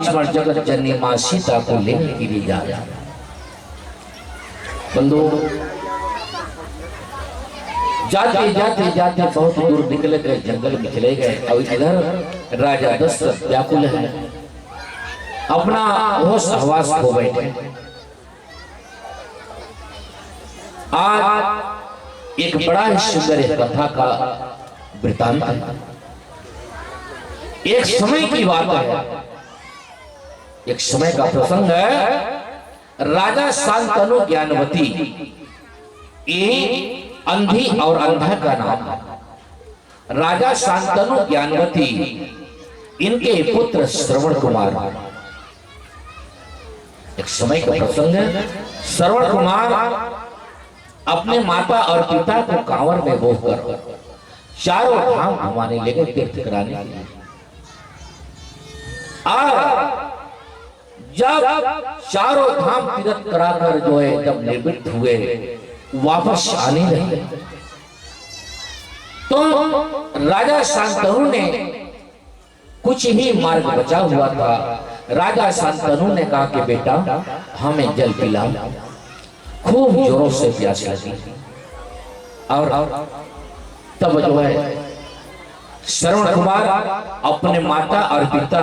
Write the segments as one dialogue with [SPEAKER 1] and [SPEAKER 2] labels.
[SPEAKER 1] जगत जननी मां सीता को लेने के लिए जा रहा है। बंधु जाते जाते जाते बहुत दूर निकले गए, जंगल में चले गए। और इधर राजा दशरथ व्याकुल है, अपना होश हवास खो बैठे। आज एक बड़ा ही सुंदर कथा का वृतांत है। एक समय की बात है, एक समय का प्रसंग है। राजा शांतनु ज्ञानवती, ये अंधी और अंधा का नाम है। राजा शांतनु ज्ञानवती, इनके पुत्र श्रवण कुमार। एक समय का प्रसंग है। श्रवण कुमार अपने माता और पिता को कांवर में बोकर चारों धाम घुमाने लगे, तीर्थ कराने के लिए। और जब चारों धाम तीर्थ कराकर जो है जब निवृत्त हुए, वापस आने लगे, तो राजा शांतनु ने कुछ ही मार्ग बचा हुआ था। राजा शांतनु ने कहा कि बेटा हमें जल पिलाओ। खूब जोरों से प्यास लगी। और तब जो है श्रवण कुमार अपने माता और पिता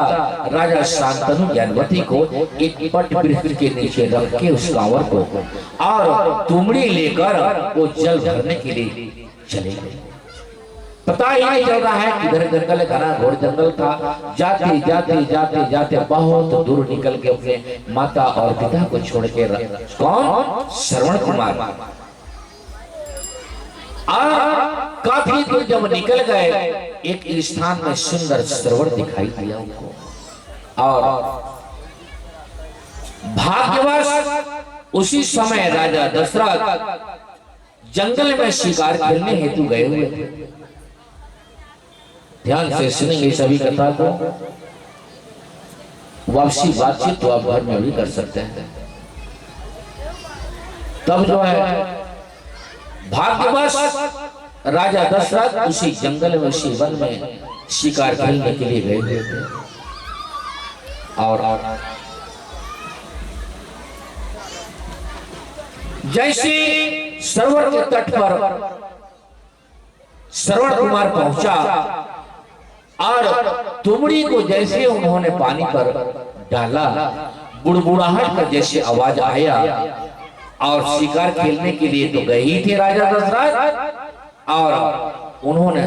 [SPEAKER 1] राजा शांतनु ज्ञानवती को एक पट वृक्ष के नीचे रख के उस कांवर को और तुमड़ी लेकर वो जल भरने के लिए चले गए। पता ही नहीं चल रहा है किधर जंगल, घना घोर जंगल था। जाते जाते जाते जाते बहुत दूर निकल के अपने माता और पिता को छोड़ के कौन? श्रवण कुमार। काफी दूर जब निकल गए, एक स्थान में सुंदर सरोवर दिखाई दिया उनको। और भाग्यवश उसी समय राजा दशरथ जंगल में शिकार खेलने हेतु गए हुए थे। ध्यान से सुनेंगे सभी कथा को। वापसी बातचीत तो आप घर में भी कर सकते हैं। तब जो है भाग्यवश राजा दशरथ उसी जंगल में, उसी वन में शिकार खेलने के लिए गए हुए थे। और जैसे सरोवर के तट पर श्रवण कुमार पहुंचा और तुमड़ी को जैसे उन्होंने पानी पर डाला, बुड़बुड़ाहट का जैसे आवाज आया। और शिकार खेलने के लिए तो गए ही थे राजा दशरथ, और उन्होंने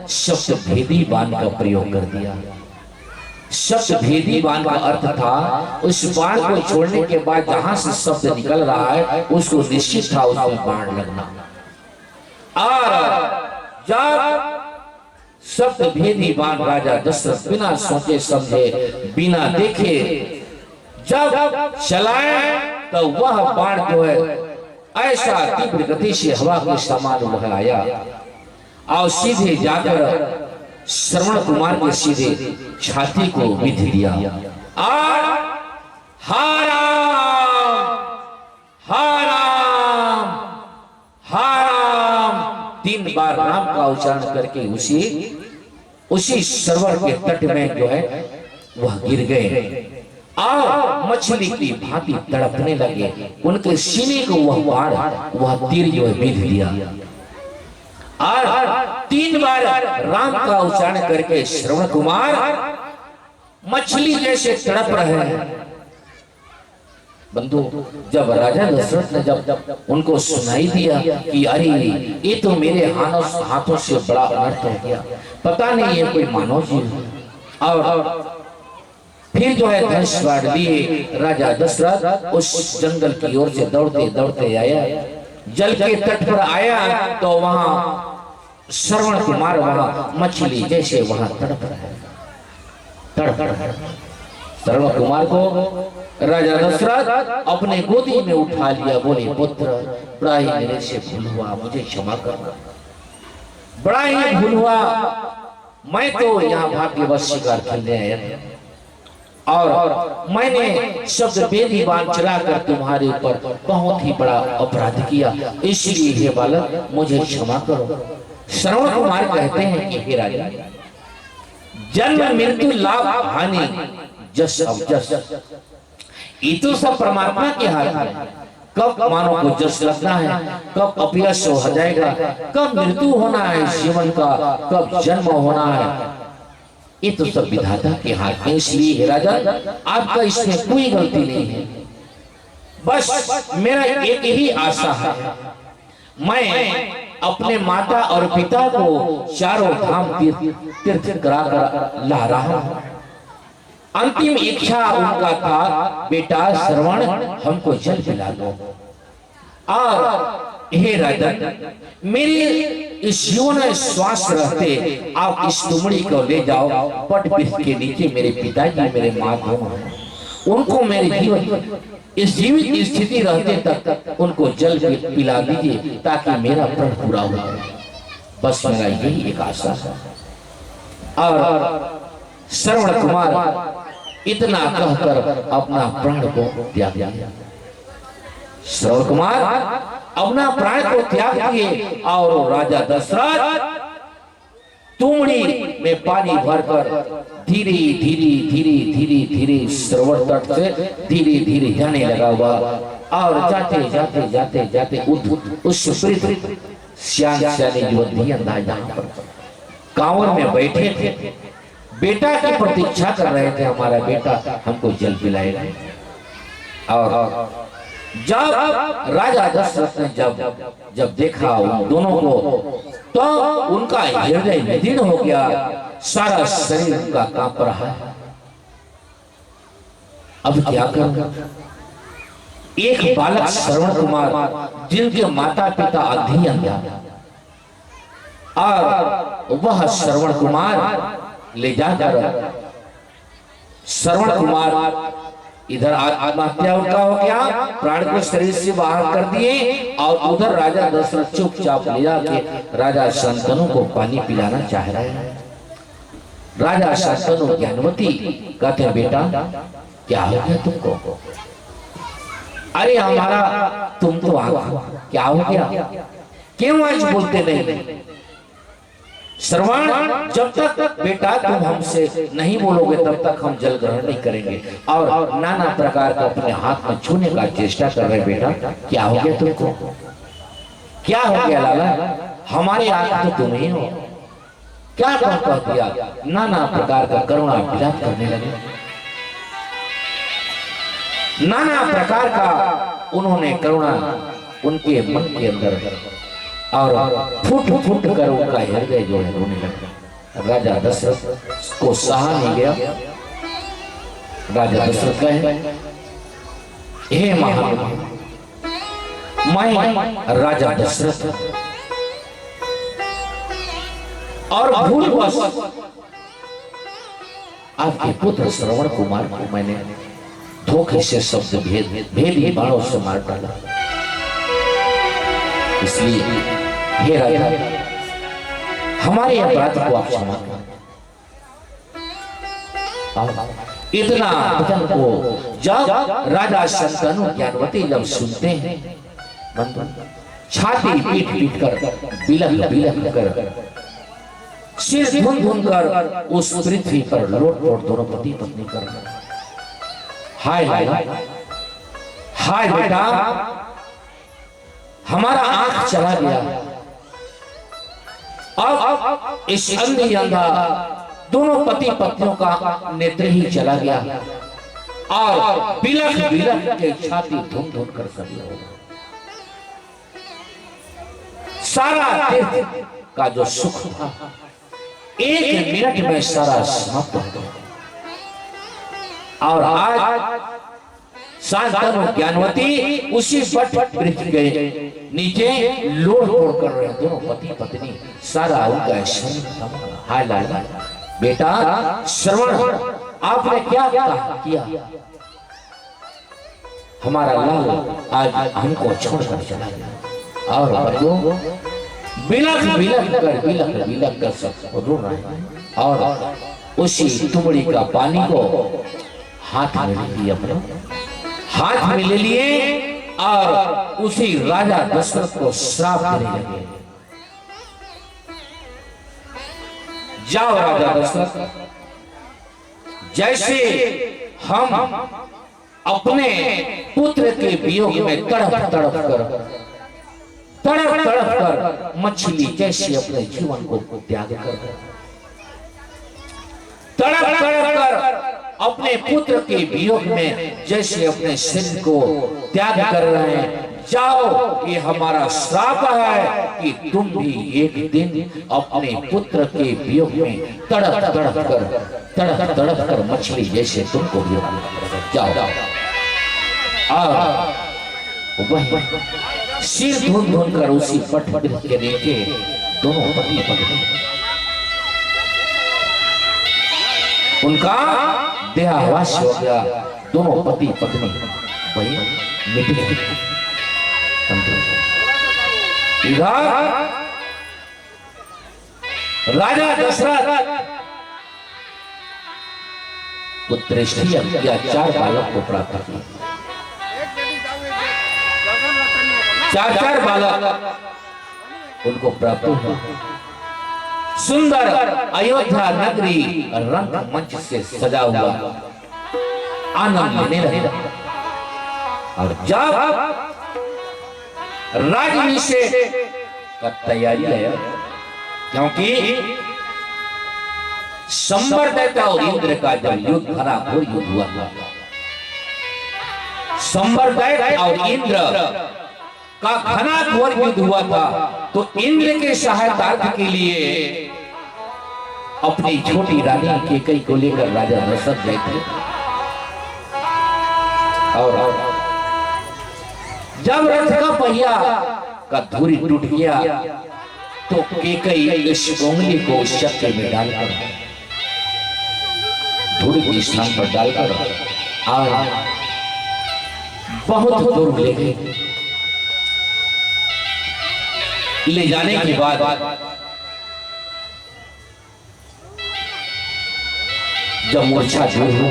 [SPEAKER 1] शब्द भेदी बाण का प्रयोग कर दिया। शब्द भेदी बाण का अर्थ था उस बाण को छोड़ने के बाद जहां से शब्द निकल रहा है उसको निश्चित था उसमें बाण लगना। और जब शब्द भेदी बाण राजा दशरथ बिना सोचे समझे, बिना देखे जब चलाए, तो वह बाण जो है ऐसा तीव्र गति से हवा के समान वह आया और सीधे जाकर श्रवण कुमार के सीधे छाती को विध दिया। और हाराम हाराम हाराम 3 बार राम का उच्चारण करके उसी सरोवर के तट में जो है वह गिर गए और मछली की भांति तड़पने लगे। उनके सीने को वह बाण, वह तीर जो है विध दिया। और 3 बार राम का उच्चारण करके श्रवण कुमार मछली जैसे तड़प रहे हैं। बंधु, जब राजा दशरथ ने जब उनको सुनाई दिया कि अरे ये तो मेरे हाथों से बड़ा अनर्थ हो गया, पता नहीं ये कोई मानव जीव। और फिर जो है धनुष बाण लिए राजा दशरथ उस जंगल की ओर से दौड़ते दौड़ते आया। जल के तट पर आया तो वहां श्रवण कुमार वहां मछली जैसे वहां तड़प रहा है, तड़प रहा है। श्रवण कुमार को राजा दशरथ अपने गोदी में उठा लिया। बोले पुत्र, बड़ा ही मेरे से भूल हुआ, मुझे क्षमा करना, बड़ा ही भूल हुआ। मैं तो यहाँ भाग्यवश शिकार खेलने आया था और मैंने शब्द भेदी बाण चलाकर तुम्हारे ऊपर बहुत ही बड़ा अपराध किया, इसलिए हे बालक मुझे क्षमा करो। श्रवण कुमार कहते हैं कि हे राजा, जन्म मृत्यु लाभ हानि जस अवजस ये तो सब परमात्मा के हाथ में। कब मानव को जस लगना है, कब अपयश हो जाएगा, कब मृत्यु होना है जीवन का, कब जन्म होना है, ये तो सब विधाता के हाथ में। इसलिए हे राजन, आपका इसमें कोई गलती नहीं है। बस मेरा एक ही आशा है, मैं अपने माता और पिता को चारों धाम तीर्थ कराकर ला रहा हूं। अंतिम इच्छा उनका था, बेटा श्रवण हमको जल पिला दो। और हे राजन, मेरे इस जीवन में श्वास रहते आप इस तुमड़ी को ले जाओ, पट वृक्ष के नीचे मेरे पिताजी मेरे माँ दोनों हैं, उनको मेरे जीवन इस जीवित स्थिति रहते तक उनको जल पिला दीजिए ताकि मेरा प्रण पूरा हो जाए। बस मेरा यही एक आशा है। और श्रवण कुमार इतना कहकर अपना प्राण को त्याग दिया। श्रवण कुमार अपना प्राण को त्याग दिए और राजा दशरथ तुमड़ी में पानी भरकर धीरे धीरे धीरे धीरे धीरे सरोवर तट से धीरे धीरे जाने लगा हुआ। और जाते जाते जाते जाते उस श्याने युवती अंदाज कांवर में बैठे थे, बेटा की प्रतीक्षा कर रहे थे, हमारा बेटा हमको जल पिलाएगा। और जब राजा दशरथ ने जब देखा उन दोनों को, तो उनका हृदय विदीर्ण हो गया, सारा शरीर उनका कांप रहा है। अब क्या करूं? एक बालक श्रवण कुमार जिनके माता पिता अंधी अंधा, और वह श्रवण कुमार ले जाकर श्रवण कुमार इधर आत्महत्या उनका हो गया, प्राण को शरीर से बाहर कर दिए, और उधर राजा दशरथ चुपचाप ले जाके राजा शांतनु को पानी पिलाना चाह रहे हैं। राजा शांतनु ज्ञानवती कहते हैं, बेटा क्या हो गया तुमको? अरे हमारा तुम तो क्या हो गया, क्यों आज बोलते नहीं? श्रवण, जब तक बेटा तुम हमसे नहीं बोलोगे तब तक हम जल ग्रहण नहीं करेंगे। और नाना प्रकार का अपने हाथ में छूने का चेष्टा कर रहे। बेटा क्या हो गया तुमको? क्या हो गया लाला? हमारे आंख तो तुम ही हो, क्या कह दिया? नाना प्रकार का करुणा विलाप करने लगे। नाना प्रकार का उन्होंने करुणा उनके मन के अंदर, और फुट फुट कर उनका हृदय जो है रोने लगा। राजा दशरथ को सहा नहीं गया। राजा दशरथ कहे, हे महान, मैं राजा दशरथ और भूलवश आपके पुत्र श्रवण कुमार को मैंने धोखे से शब्द भेदी बाणों से मार डाला। इसलिए हे राजा, हमारे अपराध को आप क्षमा करें। इतना वचन को जब राजा शांतनु ज्ञानवती जब सुनते हैं, छाती पीट पीट कर बिलख बिलख कर सिर धुन धुन कर उस पृथ्वी पर लोट पोट दोनों पति पत्नी कर, हाय हाय हाय बेटा, हमारा आंख चला गया। अब इस अंधी अंधा दोनों पति पत्नियों का नेत्र ही चला गया, और बिलख बिलख के छाती धुन धुन कर सभी हो गया। सारा तीर्थ का जो सुख था एक मिनट में सारा समाप्त हो गया। और आज शांतनु ज्ञानवती उसी वट वृक्ष के नीचे लोड़ पोड़ कर रहे हैं, दोनों पति पत्नी, सारा उनका शरीर। हाय लाला, बेटा श्रवण, आपने क्या किया? हमारा लाल आज हमको छोड़कर चला गया। और बिलख बिलख कर सब रो रहे हैं। और उसी तुमड़ी का पानी को हाथ में ले लिया, अपने हाथ में ले लिए, और उसी राजा दशरथ को श्राप देने लगे। जाओ राजा दशरथ, जैसे हम अपने पुत्र के वियोग में तड़प कर मछली जैसे अपने जीवन को त्याग कर, तड़प कर अपने पुत्र के वियोग में जैसे अपने शरीर को त्याग कर रहे हैं। जाओ, ये हमारा श्राप है कि तुम भी एक दिन अपने पुत्र के वियोग में तड़प कर मछली जैसे तुमको भी जाओ। वही सिर धुन कर उसी पट के नीचे दोनों पति पत्नी उनका देहावास हो गया। दोनों पति पत्नी वही मिट गए। इधर राजा दशरथ पुत्र या 4 बालक को प्राप्त किया। 4 बालक उनको प्राप्त हुआ। सुंदर अयोध्या नगरी रंगमंच से सजा हुआ आनंद लेने लगे। और जब राजनिषेध का तैयारी है, क्योंकि संवर्दैता और इंद्र का जब युद्ध घोर युद्ध हुआ था, संवर्दैत और इंद्र का घोर युद्ध हुआ था, तो इंद्र के सहायता के लिए अपनी छोटी रानी कैकेयी को लेकर राजा दशरथ गए थे। और जब रथ का पहिया का धुरी टूट गया तो कैकेयी इस उंगली को उस चक्के में डालकर धुरी के स्थान पर डालकर और बहुत दूर ले गए। ले जाने के बाद जब मूर्छा दूर हो,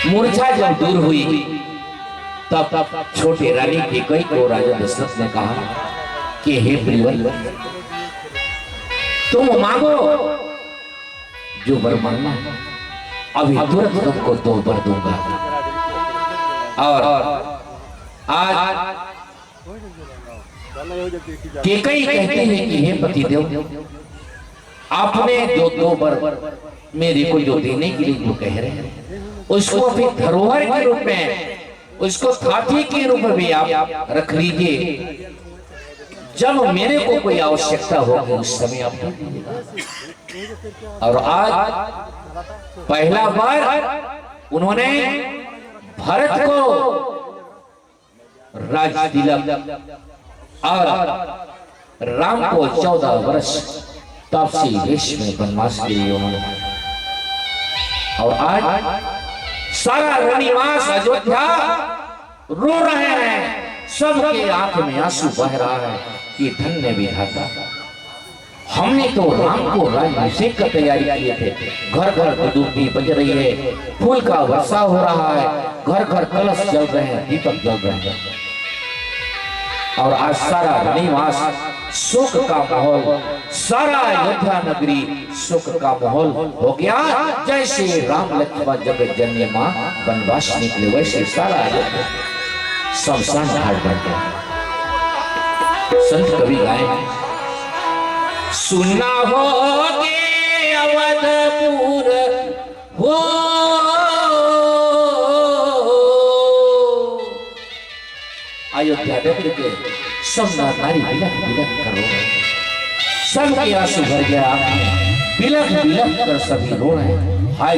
[SPEAKER 1] मूर्छा जब दूर हुई तब छोटे रानी कैकेयी को राजा दशरथ ने कहा कि हे प्रियवर, तुम मांगो जो वर मांगना, अभी तुरंत तुमको 2 वर दूंगा। और आज कैकेयी कहते हैं कि हे पतिदेव, आपने 2 वर मेरे को जो देने के लिए जो कह रहे हैं, उसको अभी धरोहर के रूप में, उसको हाथी के रूप में आप रख लीजिए। जब मेरे को कोई आवश्यकता होगी उस समय आप। और आज पहला बार उन्होंने भरत को राज तिलक और राम को 14 वर्ष तापसी वेश में वनवास के लिए उन्होंने। और आज सारा रनिवास अयोध्या रो रहे हैं, सबके आंख में आंसू बह रहा है कि धन्य विधाता, हमने तो राम को राज्याभिषेक का तैयारी किए थे। घर घर डूबी बज रही है, फूल का वर्षा हो रहा है, घर घर कलश जल रहे हैं, दीपक जल रहे हैं। और आज सारा रनिवास शोक का माहौल, सारा अयोध्या नगरी शोक का माहौल हो गया। जैसे राम लक्ष्मण जगत जननी मां वनवास निकले, वैसे सारा शमशान घाट बन गया। संत कवि गाए, सुना होगे अवधपुर हो अयोध्या नगरी के सब नारी बिलख बिलख कर रो रहे, सबके आंसू भर गया, बिलख बिलख कर सभी रो रहे। हाय